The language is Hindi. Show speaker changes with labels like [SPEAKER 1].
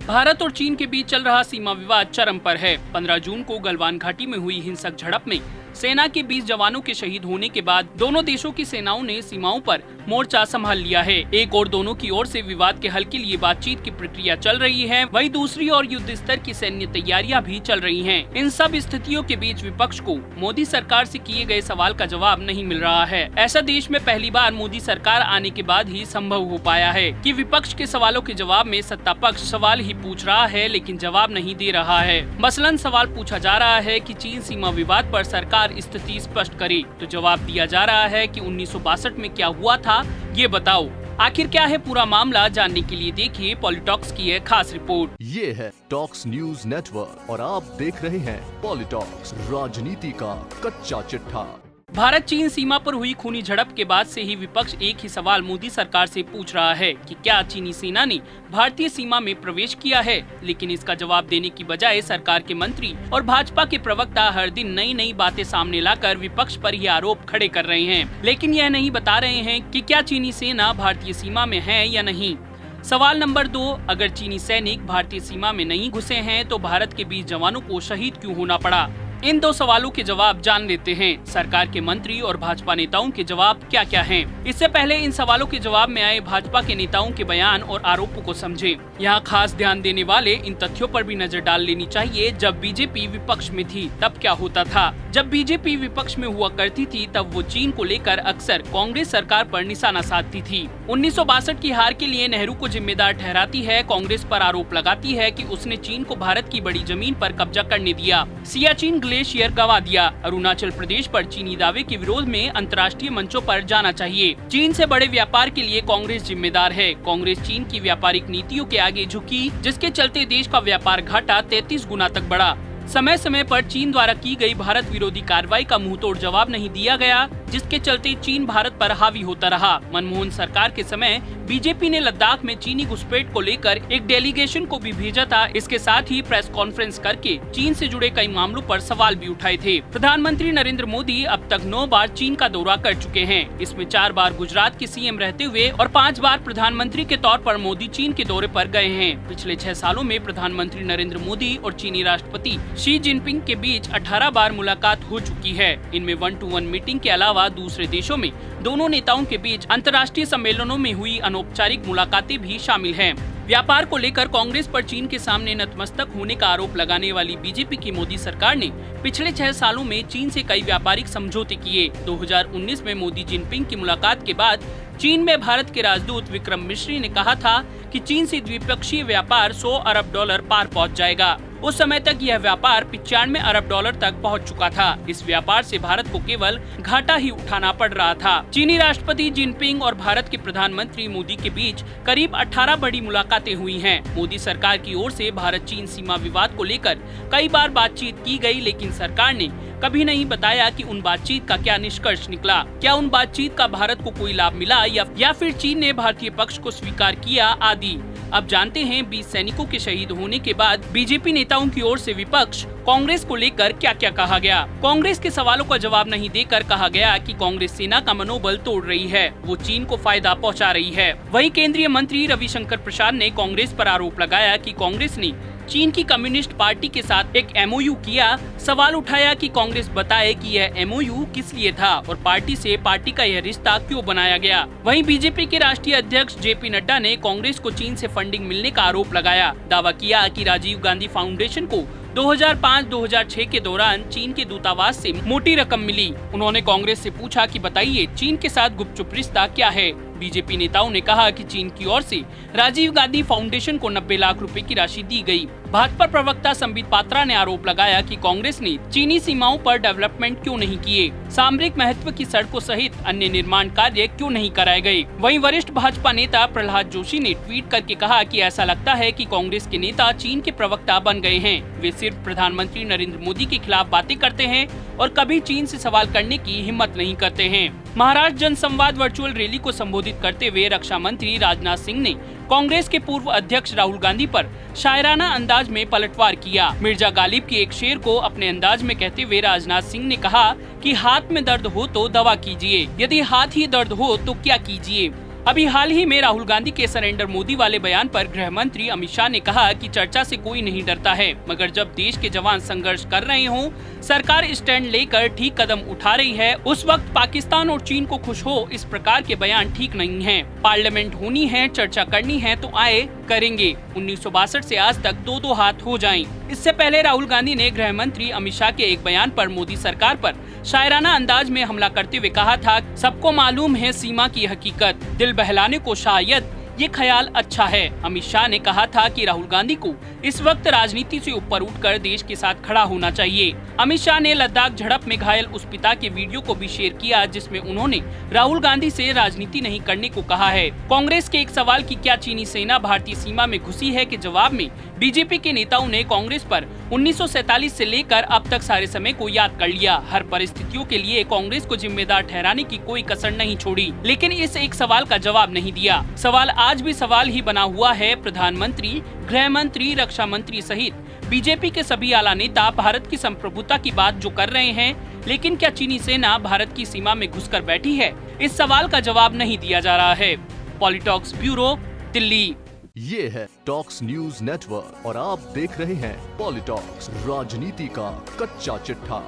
[SPEAKER 1] भारत और चीन के बीच चल रहा सीमा विवाद चरम पर है। 15 जून को गलवान घाटी में हुई हिंसक झड़प में सेना के 20 जवानों के शहीद होने के बाद दोनों देशों की सेनाओं ने सीमाओं पर मोर्चा संभाल लिया है। एक और दोनों की ओर से विवाद के हल के लिए बातचीत की प्रक्रिया चल रही है, वहीं दूसरी ओर युद्ध स्तर की सैन्य तैयारियां भी चल रही हैं। इन सब स्थितियों के बीच विपक्ष को मोदी सरकार से किए गए सवाल का जवाब नहीं मिल रहा है। ऐसा देश में पहली बार मोदी सरकार आने के बाद ही संभव हो पाया है कि विपक्ष के सवालों के जवाब में सत्ता पक्ष सवाल ही पूछ रहा है लेकिन जवाब नहीं दे रहा है। मसलन सवाल पूछा जा रहा है कि चीन सीमा विवाद पर सरकार स्थिति स्पष्ट करे, तो जवाब दिया जा रहा है कि 1962 में क्या हुआ था ये बताओ। आखिर क्या है पूरा मामला, जानने के लिए देखिए पॉलिटॉक्स की एक खास रिपोर्ट।
[SPEAKER 2] ये है टॉक्स न्यूज नेटवर्क और आप देख रहे हैं पॉलिटॉक्स, राजनीति का कच्चा चिट्ठा।
[SPEAKER 1] भारत चीन सीमा पर हुई खूनी झड़प के बाद से ही विपक्ष एक ही सवाल मोदी सरकार से पूछ रहा है कि क्या चीनी सेना ने भारतीय सीमा में प्रवेश किया है, लेकिन इसका जवाब देने की बजाय सरकार के मंत्री और भाजपा के प्रवक्ता हर दिन नई नई बातें सामने लाकर विपक्ष पर ही आरोप खड़े कर रहे हैं, लेकिन यह नहीं बता रहे हैं कि क्या चीनी सेना भारतीय सीमा में है या नहीं। सवाल नंबर 2, अगर चीनी सैनिक भारतीय सीमा में नहीं घुसे हैं तो भारत के 20 जवानों को शहीद क्यों होना पड़ा। इन दो सवालों के जवाब जान लेते हैं। सरकार के मंत्री और भाजपा नेताओं के जवाब क्या क्या हैं। इससे पहले इन सवालों के जवाब में आए भाजपा के नेताओं के बयान और आरोपों को समझें। यहाँ खास ध्यान देने वाले इन तथ्यों पर भी नजर डाल लेनी चाहिए। जब बीजेपी विपक्ष में थी तब क्या होता था। जब बीजेपी विपक्ष में हुआ करती थी तब वो चीन को लेकर अक्सर कांग्रेस सरकार पर निशाना साधती थी। 1962 की हार के लिए नेहरू को जिम्मेदार ठहराती है, कांग्रेस पर आरोप लगाती है कि उसने चीन को भारत की बड़ी जमीन पर कब्जा करने दिया, सियाचिन ग्लेशियर गवा दिया, अरुणाचल प्रदेश पर चीनी दावे के विरोध में अंतर्राष्ट्रीय मंचों पर जाना चाहिए। चीन से बड़े व्यापार के लिए कांग्रेस जिम्मेदार है। कांग्रेस चीन की व्यापारिक नीतियों के आगे झुकी, जिसके चलते देश का व्यापार घाटा 33 गुना तक बढ़ा। समय समय पर चीन द्वारा की गई भारत विरोधी कार्रवाई का मुंहतोड़ जवाब नहीं दिया गया, जिसके चलते चीन भारत पर हावी होता रहा। मनमोहन सरकार के समय बीजेपी ने लद्दाख में चीनी घुसपैठ को लेकर एक डेलीगेशन को भी भेजा था। इसके साथ ही प्रेस कॉन्फ्रेंस करके चीन से जुड़े कई मामलों पर सवाल भी उठाए थे। प्रधानमंत्री नरेंद्र मोदी अब तक 9 बार चीन का दौरा कर चुके हैं। इसमें 4 बार गुजरात के सीएम रहते हुए और 5 बार प्रधानमंत्री के तौर पर मोदी चीन के दौरे पर गए हैं। पिछले 6 सालों में प्रधानमंत्री नरेंद्र मोदी और चीनी राष्ट्रपति शी जिनपिंग के बीच 18 बार मुलाकात हो चुकी है। इनमें 1-to-1 मीटिंग के अलावा दूसरे देशों में दोनों नेताओं के बीच अंतर्राष्ट्रीय सम्मेलनों में हुई अनौपचारिक मुलाकातें भी शामिल हैं। व्यापार को लेकर कांग्रेस पर चीन के सामने नतमस्तक होने का आरोप लगाने वाली बीजेपी की मोदी सरकार ने पिछले 6 सालों में चीन से कई व्यापारिक समझौते किए। 2019 में मोदी जिनपिंग की मुलाकात के बाद चीन में भारत के राजदूत विक्रम मिश्री ने कहा था कि चीन से द्विपक्षीय व्यापार 100 अरब डॉलर पार पहुंच जाएगा। उस समय तक यह व्यापार 95 अरब डॉलर तक पहुंच चुका था। इस व्यापार से भारत को केवल घाटा ही उठाना पड़ रहा था। चीनी राष्ट्रपति जिनपिंग और भारत के प्रधानमंत्री मोदी के बीच करीब 18 बड़ी मुलाकातें हुई हैं। मोदी सरकार की ओर से भारत चीन सीमा विवाद को लेकर कई बार बातचीत की गई, लेकिन सरकार ने कभी नहीं बताया कि उन बातचीत का क्या निष्कर्ष निकला। क्या उन बातचीत का भारत को कोई लाभ मिला या फिर चीन ने भारतीय पक्ष को स्वीकार किया आदि। अब जानते हैं 20 सैनिकों के शहीद होने के बाद बीजेपी नेताओं की ओर से विपक्ष कांग्रेस को लेकर क्या क्या कहा गया। कांग्रेस के सवालों का जवाब नहीं देकर कहा गया कि कांग्रेस सेना का मनोबल तोड़ रही है, वो चीन को फायदा पहुंचा रही है। वहीं केंद्रीय मंत्री रविशंकर प्रसाद ने कांग्रेस पर आरोप लगाया कि कांग्रेस ने चीन की कम्युनिस्ट पार्टी के साथ एक MOU किया। सवाल उठाया कि कांग्रेस बताए कि यह MOU किस लिए था और पार्टी का यह रिश्ता क्यों बनाया गया। वहीं बीजेपी के राष्ट्रीय अध्यक्ष JP नड्डा ने कांग्रेस को चीन से फंडिंग मिलने का आरोप लगाया। दावा किया कि राजीव गांधी फाउंडेशन को 2005-2006 के दौरान चीन के दूतावास से मोटी रकम मिली। उन्होंने कांग्रेस से पूछा कि बताइए चीन के साथ गुपचुप रिश्ता क्या है। बीजेपी नेताओं ने कहा कि चीन की ओर से राजीव गांधी फाउंडेशन को 90 लाख रुपए की राशि दी गई। भाजपा प्रवक्ता संबित पात्रा ने आरोप लगाया कि कांग्रेस ने चीनी सीमाओं पर डेवलपमेंट क्यों नहीं किए, सामरिक महत्व की सड़कों सहित अन्य निर्माण कार्य क्यों नहीं कराए गए। वहीं वरिष्ठ भाजपा नेता प्रहलाद जोशी ने ट्वीट करके कहा कि ऐसा लगता है कि कांग्रेस के नेता चीन के प्रवक्ता बन गए हैं। वे सिर्फ प्रधानमंत्री नरेंद्र मोदी के खिलाफ बातें करते हैं और कभी चीन से सवाल करने की हिम्मत नहीं करते हैं। महाराष्ट्र जनसंवाद वर्चुअल रैली को संबोधित करते हुए रक्षा मंत्री राजनाथ सिंह ने कांग्रेस के पूर्व अध्यक्ष राहुल गांधी पर शायराना अंदाज में पलटवार किया। मिर्जा गालिब की एक शेर को अपने अंदाज में कहते हुए राजनाथ सिंह ने कहा कि हाथ में दर्द हो तो दवा कीजिए, यदि हाथ ही दर्द हो तो क्या कीजिए। अभी हाल ही में राहुल गांधी के सरेंडर मोदी वाले बयान पर गृह मंत्री अमित शाह ने कहा कि चर्चा से कोई नहीं डरता है, मगर जब देश के जवान संघर्ष कर रहे हों, सरकार स्टैंड लेकर ठीक कदम उठा रही है, उस वक्त पाकिस्तान और चीन को खुश हो इस प्रकार के बयान ठीक नहीं है। पार्लियामेंट होनी है, चर्चा करनी है तो आए करेंगे। 1962 से आज तक दो हाथ हो जाएं। इससे पहले राहुल गांधी ने गृह मंत्री अमित शाह के एक बयान पर मोदी सरकार पर शायराना अंदाज में हमला करते हुए कहा था, सबको मालूम है सीमा की हकीकत, दिल बहलाने को शायद ये ख्याल अच्छा है। अमित शाह ने कहा था कि राहुल गांधी को इस वक्त राजनीति से ऊपर उठकर देश के साथ खड़ा होना चाहिए। अमित शाह ने लद्दाख झड़प में घायल उस पिता के वीडियो को भी शेयर किया, जिसमें उन्होंने राहुल गांधी से राजनीति नहीं करने को कहा है। कांग्रेस के एक सवाल की क्या चीनी सेना भारतीय सीमा में घुसी है के जवाब में बीजेपी के नेताओं ने कांग्रेस पर 1947 से लेकर अब तक सारे समय को याद कर लिया। हर परिस्थितियों के लिए कांग्रेस को जिम्मेदार ठहराने की कोई कसर नहीं छोड़ी, लेकिन इस एक सवाल का जवाब नहीं दिया। सवाल आज भी सवाल ही बना हुआ है। प्रधानमंत्री, गृह मंत्री, रक्षा मंत्री सहित बीजेपी के सभी आला नेता भारत की संप्रभुता की बात जो कर रहे हैं, लेकिन क्या चीनी सेना भारत की सीमा में घुसकर बैठी है? इस सवाल का जवाब नहीं दिया जा रहा है। पॉलिटॉक्स ब्यूरो, दिल्ली।
[SPEAKER 2] ये है टॉक्स न्यूज नेटवर्क और आप देख रहे हैं पॉलिटॉक्स, राजनीति का कच्चा चिट्ठा।